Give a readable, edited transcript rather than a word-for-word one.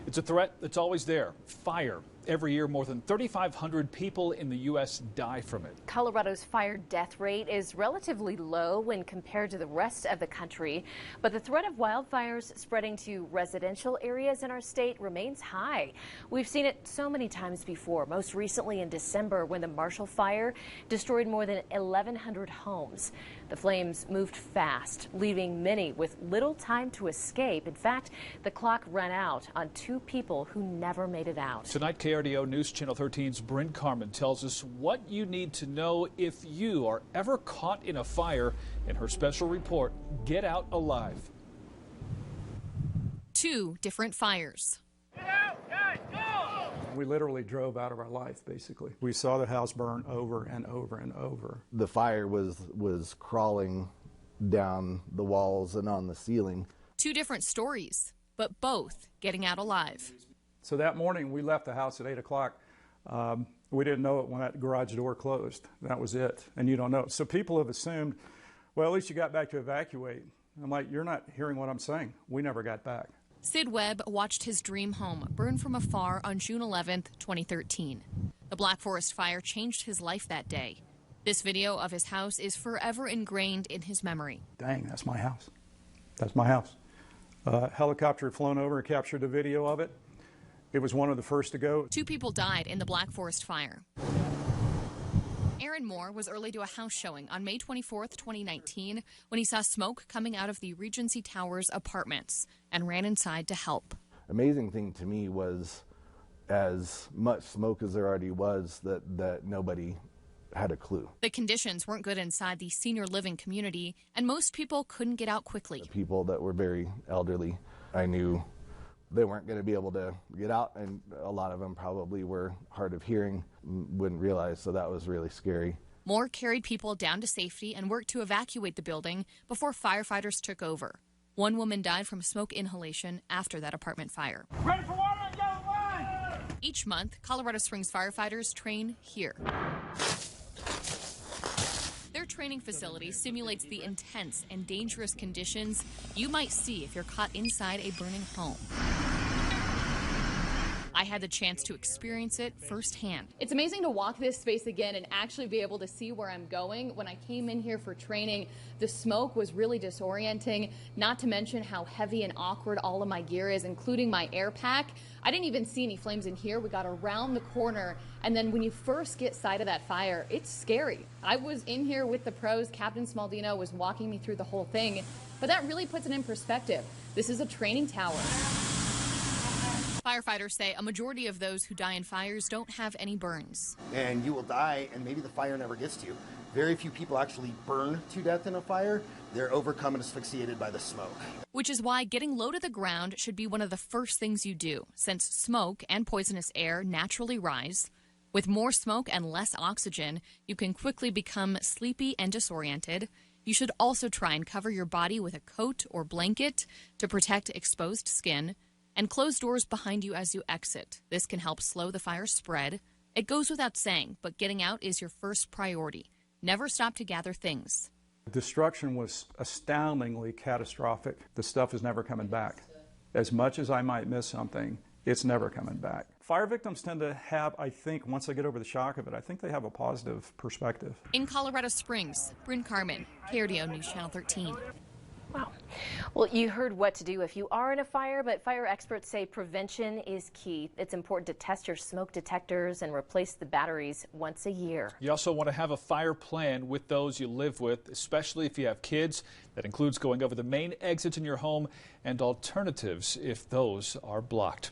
It's a threat that's always there. Fire. Every year, more than 3,500 people in the U.S. die from it. Colorado's fire death rate is relatively low when compared to the rest of the country, but the threat of wildfires spreading to residential areas in our state remains high. We've seen it so many times before, most recently in December when the Marshall Fire destroyed more than 1,100 homes. The flames moved fast, leaving many with little time to escape. In fact, the clock ran out on 2 people who never made it out. Tonight, KRDO News Channel 13's Bryn Carmen tells us what you need to know if you are ever caught in a fire. In her special report, Get Out Alive. 2 different fires. Get out, guys, go! We literally drove out of our life, basically. We saw the house burn over and over and over. The fire was crawling down the walls and on the ceiling. 2 different stories, but both getting out alive. So that morning, we left the house at 8 o'clock. We didn't know it when that garage door closed. That was it, and you don't know. So people have assumed, well, at least you got back to evacuate. I'm like, you're not hearing what I'm saying. We never got back. Sid Webb watched his dream home burn from afar on June 11th, 2013. The Black Forest fire changed his life that day. This video of his house is forever ingrained in his memory. Dang, that's my house. That's my house. Helicopter had flown over and captured a video of it. It was one of the first to go. 2 people died in the Black Forest fire. Aaron Moore was early to a house showing on May 24th, 2019, when he saw smoke coming out of the Regency Towers apartments and ran inside to help. Amazing thing to me was as much smoke as there already was that nobody had a clue. The conditions weren't good inside the senior living community, and most people couldn't get out quickly. The people that were very elderly, I knew they weren't going to be able to get out, and a lot of them probably were hard of hearing, wouldn't realize, so that was really scary. Moore carried people down to safety and worked to evacuate the building before firefighters took over. 1 woman died from smoke inhalation after that apartment fire. Ready for water on yellow line! Each month, Colorado Springs firefighters train here. Their training facility simulates the intense and dangerous conditions you might see if you're caught inside a burning home. I had the chance to experience it firsthand. It's amazing to walk this space again and actually be able to see where I'm going. When I came in here for training, the smoke was really disorienting, not to mention how heavy and awkward all of my gear is, including my air pack. I didn't even see any flames in here. We got around the corner, and then when you first get sight of that fire, it's scary. I was in here with the pros. Captain Smaldino was walking me through the whole thing, but that really puts it in perspective. This is a training tower. Firefighters say a majority of those who die in fires don't have any burns. And you will die, and maybe the fire never gets to you. Very few people actually burn to death in a fire. They're overcome and asphyxiated by the smoke. Which is why getting low to the ground should be one of the first things you do, since smoke and poisonous air naturally rise. With more smoke and less oxygen, you can quickly become sleepy and disoriented. You should also try and cover your body with a coat or blanket to protect exposed skin, and close doors behind you as you exit. This can help slow the fire spread. It goes without saying, but getting out is your first priority. Never stop to gather things. Destruction was astoundingly catastrophic. The stuff is never coming back. As much as I might miss something, it's never coming back. Fire victims tend to have, I think, once they get over the shock of it, I think they have a positive perspective. In Colorado Springs, Bryn Carmen, KRDO News Channel 13. Wow. Well, you heard what to do if you are in a fire, but fire experts say prevention is key. It's important to test your smoke detectors and replace the batteries once a year. You also want to have a fire plan with those you live with, especially if you have kids. That includes going over the main exits in your home and alternatives if those are blocked.